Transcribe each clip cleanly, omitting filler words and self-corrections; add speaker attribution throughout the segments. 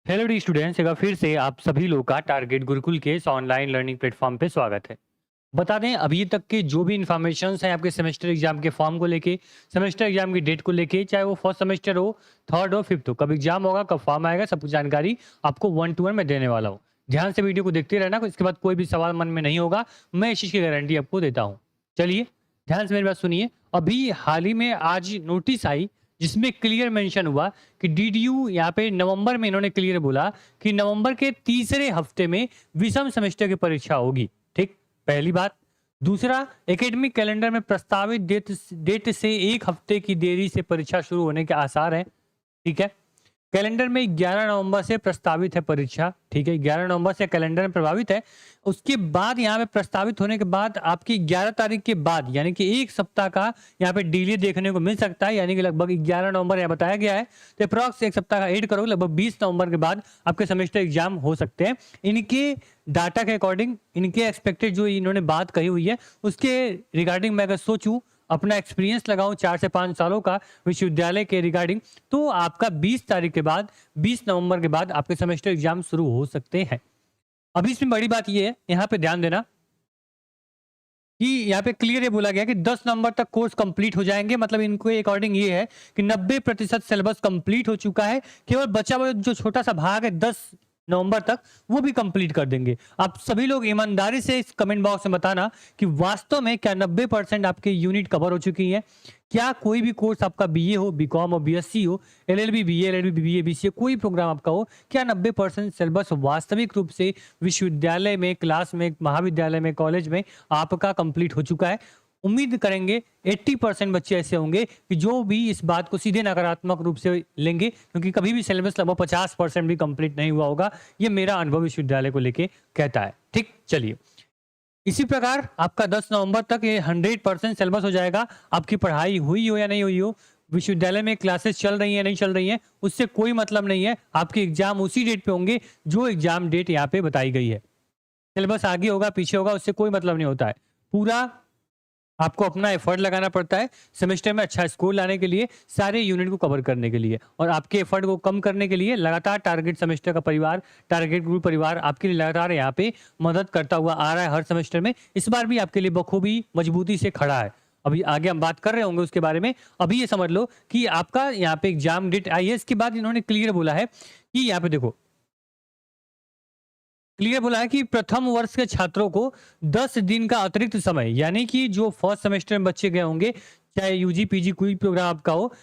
Speaker 1: Hello D students, एक बार फिर से आप सभी लोग का टारगेट गुरुकुल के इस ऑनलाइन लर्निंग प्लेटफॉर्म पे स्वागत है। बता दें, अभी तक के जो भी इन्फॉर्मेशंस हैं आपके सेमेस्टर एग्जाम के फॉर्म को लेके, सेमेस्टर एग्जाम की डेट को लेके, चाहे वो फर्स्ट सेमेस्टर हो, थर्ड हो, फिफ्थ हो, कब एग्जाम होगा, कब फॉर्म आएगा, सब कुछ जानकारी आपको 1 to 1 में देने वाला हूँ। ध्यान से वीडियो को देखते रहना, इसके बाद कोई भी सवाल मन में नहीं होगा, मैं इस चीज़ की गारंटी आपको देता हूँ। चलिए, ध्यान से मेरी बात सुनिए। अभी हाल ही में आज नोटिस आई जिसमें क्लियर मेंशन हुआ कि डीडीयू यहाँ पे नवंबर में इन्होंने क्लियर बोला कि नवंबर के तीसरे हफ्ते में विषम सेमेस्टर की परीक्षा होगी। ठीक, पहली बात। दूसरा, एकेडमिक कैलेंडर में प्रस्तावित डेट से एक हफ्ते की देरी से परीक्षा शुरू होने के आसार हैं। ठीक है, कैलेंडर में 11 नवंबर से प्रस्तावित है परीक्षा। ठीक है, 11 नवंबर से कैलेंडर में प्रभावित है। उसके बाद यहाँ पे प्रस्तावित होने के बाद आपकी 11 तारीख के बाद यानी कि एक सप्ताह का यहाँ पे डिले देखने को मिल सकता है, यानी कि लगभग 11 नवंबर यहाँ बताया गया है। तो अप्रॉक्स एक सप्ताह का ऐड करो, लगभग 20 नवंबर के बाद आपके सेमेस्टर एग्जाम हो सकते हैं। इनके डाटा के अकॉर्डिंग, इनके एक्सपेक्टेड जो इन्होंने बात कही हुई है उसके रिगार्डिंग मैं अगर सोचूं, अपना एक्सपीरियंस लगाऊं 4 से 5 सालों का विश्वविद्यालय के रिगार्डिंग, तो आपका 20 तारीख के बाद, 20 नवंबर के बाद आपके सेमेस्टर एग्जाम शुरू हो सकते हैं। अभी इसमें बड़ी बात ये है, यहाँ पे ध्यान देना कि यहाँ पे क्लियर ये बोला गया कि 10 नवंबर तक कोर्स कंप्लीट हो जाएंगे। मतलब इनको अकॉर्डिंग ये है कि 90% सिलेबस कंप्लीट हो चुका है। केवल बचा हुआ जो छोटा सा भाग है 10 नवंबर तक, वो भी कंप्लीट कर देंगे। आप सभी लोग ईमानदारी से इस कमेंट बॉक्स में बताना कि वास्तव में क्या 90% आपके यूनिट कवर हो चुकी है। क्या कोई भी कोर्स आपका बीए हो, बीकॉम हो, बीएससी हो, LLB, BA, LLB, BA, BCA, कोई प्रोग्राम आपका हो, क्या 90% सिलेबस वास्तविक रूप से विश्वविद्यालय में, क्लास में, महाविद्यालय में, कॉलेज में आपका कंप्लीट हो चुका है? उम्मीद करेंगे 80% बच्चे ऐसे होंगे कि जो भी इस बात को सीधे नकारात्मक रूप से लेंगे, क्योंकि कभी भी सिलेबस लगभग 50% भी कंप्लीट नहीं हुआ होगा। ये मेरा अनुभव विश्वविद्यालय को लेके कहता है। ठीक, चलिए, इसी प्रकार आपका 10 नवंबर तक ये 100% सिलेबस हो जाएगा। आपकी पढ़ाई हुई हो या नहीं हुई हो, विश्वविद्यालय में क्लासेस चल रही हैं नहीं चल रही हैं, उससे कोई मतलब नहीं है। आपके एग्जाम उसी डेट पे होंगे जो एग्जाम डेट यहाँ पे बताई गई है। सिलेबस आगे होगा पीछे होगा, उससे कोई मतलब नहीं होता है। पूरा आपको अपना एफर्ट लगाना पड़ता है सेमेस्टर में अच्छा स्कोर लाने के लिए, सारे यूनिट को कवर करने के लिए, और आपके एफर्ट को कम करने के लिए लगातार टारगेट सेमेस्टर का परिवार, टारगेट ग्रुप परिवार आपके लिए लगातार यहाँ पे मदद करता हुआ आ रहा है हर सेमेस्टर में। इस बार भी आपके लिए बखूबी मजबूती से खड़ा है। अभी आगे हम बात कर रहे होंगे उसके बारे में। अभी ये समझ लो कि आपका यहाँ पे एग्जाम डेट आई है। इसके बाद इन्होंने क्लियर बोला है कि यहाँ पे देखो, क्लियर बोला है कि प्रथम वर्ष के छात्रों को 10 दिन का अतिरिक्त समय, यानी कि जो फर्स्ट सेमेस्टर में बच्चे गए होंगे, चाहे यूजी पीजी कोई प्रोग्राम आपका हो,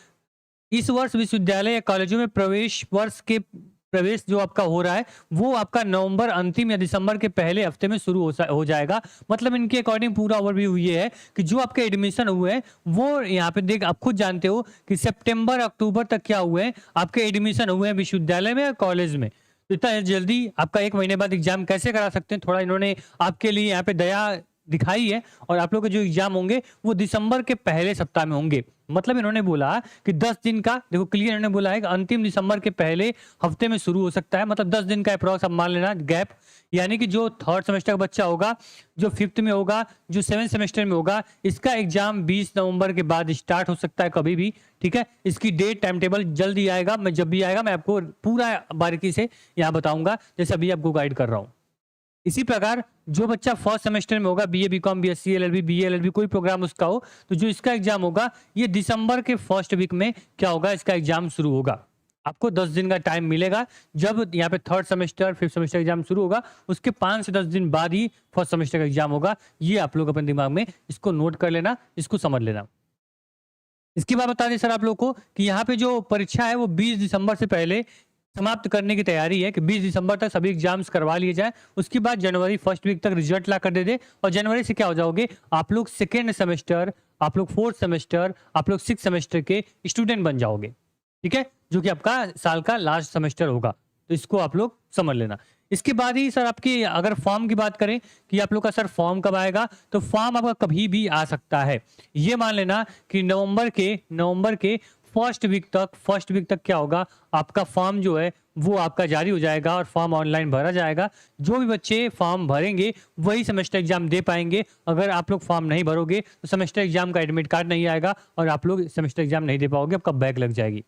Speaker 1: इस वर्ष विश्वविद्यालय या कॉलेजों में प्रवेश वर्ष के प्रवेश जो आपका हो रहा है वो आपका नवंबर अंतिम या दिसंबर के पहले हफ्ते में शुरू हो जाएगा। मतलब इनके अकॉर्डिंग पूरा ओवरव्यू ये है कि जो आपके एडमिशन हुए हैं वो यहाँ पे देख, आप खुद जानते हो कि सितंबर अक्टूबर तक क्या हुए हैं, आपके एडमिशन हुए हैं विश्वविद्यालय में या कॉलेज में। तो इतना जल्दी आपका 1 महीने बाद एग्जाम कैसे करा सकते हैं? थोड़ा इन्होंने आपके लिए यहाँ पे दया दिखाई है, और आप लोग के जो एग्जाम होंगे वो दिसंबर के पहले सप्ताह में होंगे। मतलब इन्होंने बोला कि 10 दिन का, देखो क्लियर इन्होंने बोला है कि अंतिम दिसंबर के पहले हफ्ते में शुरू हो सकता है। मतलब 10 दिन का अप्रॉक्स आप मान लेना गैप, यानी कि जो थर्ड सेमेस्टर का बच्चा होगा, जो फिफ्थ में होगा, जो 7th सेमेस्टर में होगा, इसका एग्जाम 20 नवंबर के बाद स्टार्ट हो सकता है कभी भी। ठीक है, इसकी डेट टाइम टेबल जल्दी आएगा, मैं जब भी आएगा मैं आपको पूरा बारीकी से यहाँ बताऊंगा, जैसे अभी आपको गाइड कर रहा हूँ। इसी प्रकार जो बच्चा फर्स्ट सेमेस्टर में होगा, BA, BCom, BSc, LLB, BA, LLB, कोई प्रोग्राम उसका हो, तो जो इसका एग्जाम होगा ये दिसंबर के फर्स्ट वीक में क्या होगा, इसका एग्जाम शुरू होगा। आपको 10 दिन का टाइम मिलेगा। जब यहाँ पे third semester, fifth semester exam शुरू होगा, उसके 5 से 10 दिन बाद ही फर्स्ट सेमेस्टर का एग्जाम होगा। ये आप लोग अपने दिमाग में इसको नोट कर लेना, इसको समझ लेना। इसके बाद बता दें सर आप लोग को कि यहाँ पे जो परीक्षा है वो 20 दिसंबर से पहले समाप्त करने की तैयारी है, कि 20 दिसंबर तक सभी एग्जाम्स करवा लिए जाए। उसके बाद जनवरी फर्स्ट वीक तक रिजल्ट ला कर दे दे, और जनवरी से क्या हो जाओगे आप लोग सेकेंड सेमेस्टर, आप लोग फोर्थ सेमेस्टर, आप लोग 6th सेमेस्टर के स्टूडेंट बन जाओगे। ठीक है, जो कि आपका साल का लास्ट सेमेस्टर होगा। तो इसको आप लोग समझ लेना। इसके बाद ही सर आपकी अगर फॉर्म की बात करें कि आप लोग का सर फॉर्म कब आएगा, तो फॉर्म आपका कभी भी आ सकता है। ये मान लेना कि नवंबर के फर्स्ट वीक तक क्या होगा, आपका फॉर्म जो है वो आपका जारी हो जाएगा और फॉर्म ऑनलाइन भरा जाएगा। जो भी बच्चे फॉर्म भरेंगे वही सेमेस्टर एग्जाम दे पाएंगे। अगर आप लोग फॉर्म नहीं भरोगे तो सेमेस्टर एग्जाम का एडमिट कार्ड नहीं आएगा और आप लोग सेमेस्टर एग्जाम नहीं दे पाओगे, आपका बैक लग जाएगी।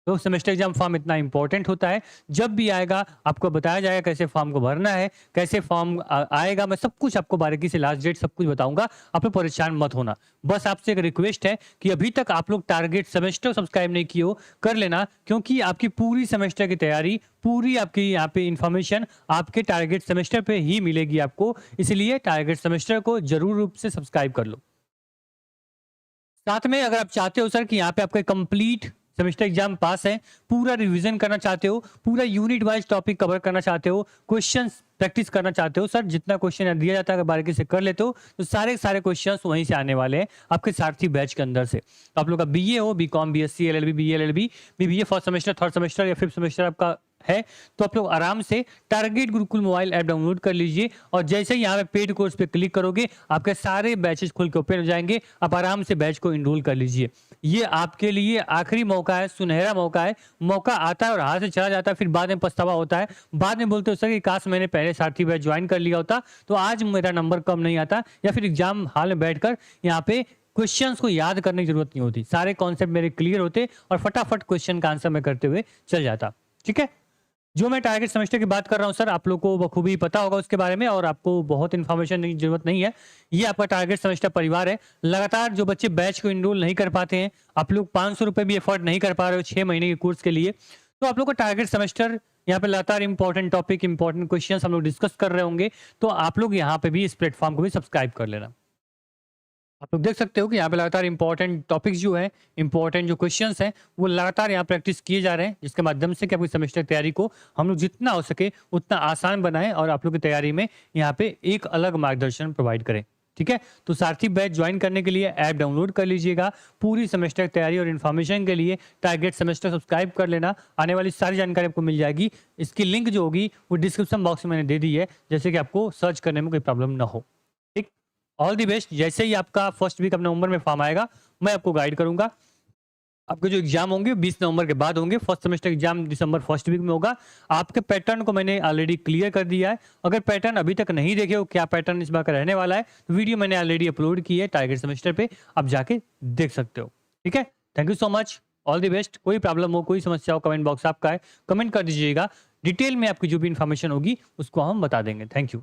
Speaker 1: तो सेमेस्टर एग्जाम फॉर्म इतना इंपॉर्टेंट होता है, जब भी आएगा आपको बताया जाएगा कैसे फॉर्म को भरना है, कैसे फॉर्म आएगा, मैं सब कुछ आपको बारीकी से लास्ट डेट सब कुछ बताऊंगा। आप लोग परेशान मत होना। बस आपसे एक रिक्वेस्ट है कि अभी तक आप लोग टारगेट सेमेस्टर सब्सक्राइब नहीं किए हो, कर लेना, क्योंकि आपकी पूरी सेमेस्टर की तैयारी, पूरी आपकी यहाँ पे इंफॉर्मेशन आपके टारगेट सेमेस्टर पे ही मिलेगी आपको। इसलिए टारगेट सेमेस्टर को जरूर रूप से सब्सक्राइब कर लो। साथ में अगर आप चाहते हो सर कि यहाँ पे आपका कंप्लीट सेमेस्टर एग्जाम पास है, पूरा रिवीजन करना चाहते हो, पूरा यूनिट वाइज टॉपिक कवर करना चाहते हो, क्वेश्चंस प्रैक्टिस करना चाहते हो, सर जितना क्वेश्चन दिया जाता है अगर बारीकी से कर लेते हो तो सारे सारे क्वेश्चंस वहीं से आने वाले हैं आपके सारथी बैच के अंदर से। तो आप लोग का बीए हो, BCom, BSc, LLB, BLLB, BBA first semester, third semester या फिफ्थ सेमेस्टर आपका है, तो आप लोग आराम से target Gurukul mobile app download कर लीजिए और जैसे ही यहाँ पे पेड कोर्स पे क्लिक करोगे आपके सारे बैचेस खुल के ओपन हो जाएंगे। आप आराम से बैच को इनरोल कर लीजिए। ये आपके लिए आखिरी मौका है, सुनहरा मौका है। मौका आता है और हाथ से चला जाता है, फिर बाद में पछतावा होता है। बाद में बोलते हो सर कि काश मैंने पहले सारथी बैच ज्वाइन कर लिया होता तो आज मेरा नंबर कम नहीं आता, या फिर एग्जाम हॉल में बैठकर यहाँ पे क्वेश्चंस को याद करने की जरूरत नहीं होती, सारे कॉन्सेप्ट मेरे क्लियर होते और फटाफट क्वेश्चन का आंसर मैं करते हुए चल जाता। ठीक है, जो मैं टारगेट सेमेस्टर की बात कर रहा हूं सर, आप लोग को बखूबी पता होगा उसके बारे में और आपको बहुत इन्फॉर्मेशन की जरूरत नहीं है। ये आपका टारगेट सेमेस्टर परिवार है। लगातार जो बच्चे बैच को इनरोल नहीं कर पाते हैं, आप लोग 500 रुपए भी एफर्ट नहीं कर पा रहे हो 6 महीने के कोर्स के लिए, तो आप लोग का टारगेट सेमेस्टर यहाँ पे लगातार इंपॉर्टेंट टॉपिक, इंपॉर्टेंट क्वेश्चन हम लोग डिस्कस कर रहे होंगे, तो आप लोग यहाँ पे भी इस प्लेटफॉर्म को भी सब्सक्राइब कर लेना। आप लोग देख सकते हो कि यहाँ पे लगातार इंपॉर्टेंट टॉपिक्स जो है, इंपॉर्टेंट जो क्वेश्चंस हैं, वो लगातार यहाँ प्रैक्टिस किए जा रहे हैं, जिसके माध्यम से कि आपकी सेमेस्टर तैयारी को हम लोग जितना हो सके उतना आसान बनाएं और आप लोग की तैयारी में यहाँ पे एक अलग मार्गदर्शन प्रोवाइड करें। ठीक है, तो सारथी बैच ज्वाइन करने के लिए ऐप डाउनलोड कर लीजिएगा। पूरी सेमेस्टर तैयारी और इन्फॉर्मेशन के लिए टारगेट सेमेस्टर सब्सक्राइब कर लेना। आने वाली सारी जानकारी आपको मिल जाएगी। इसकी लिंक जो होगी वो डिस्क्रिप्शन बॉक्स में मैंने दे दी है, जैसे कि आपको सर्च करने में कोई प्रॉब्लम ना हो। ठीक, ऑल दी बेस्ट। जैसे ही आपका फर्स्ट वीक अपने नवंबर में फॉर्म आएगा मैं आपको गाइड करूंगा। आपके जो एग्जाम होंगे 20 नवंबर के बाद होंगे। फर्स्ट सेमेस्टर एग्जाम दिसंबर फर्स्ट वीक में होगा। आपके पैटर्न को मैंने ऑलरेडी क्लियर कर दिया है। अगर पैटर्न अभी तक नहीं देखे हो क्या पैटर्न इस बार का रहने वाला है, तो वीडियो मैंने ऑलरेडी अपलोड की है टारगेट सेमेस्टर पे, आप जाके देख सकते हो। ठीक है, thank you so much, all the best. कोई प्रॉब्लम हो, कोई समस्या हो, कमेंट बॉक्स आपका है, कमेंट कर दीजिएगा। डिटेल में आपकी जो भी इंफॉर्मेशन होगी उसको हम बता देंगे। Thank you.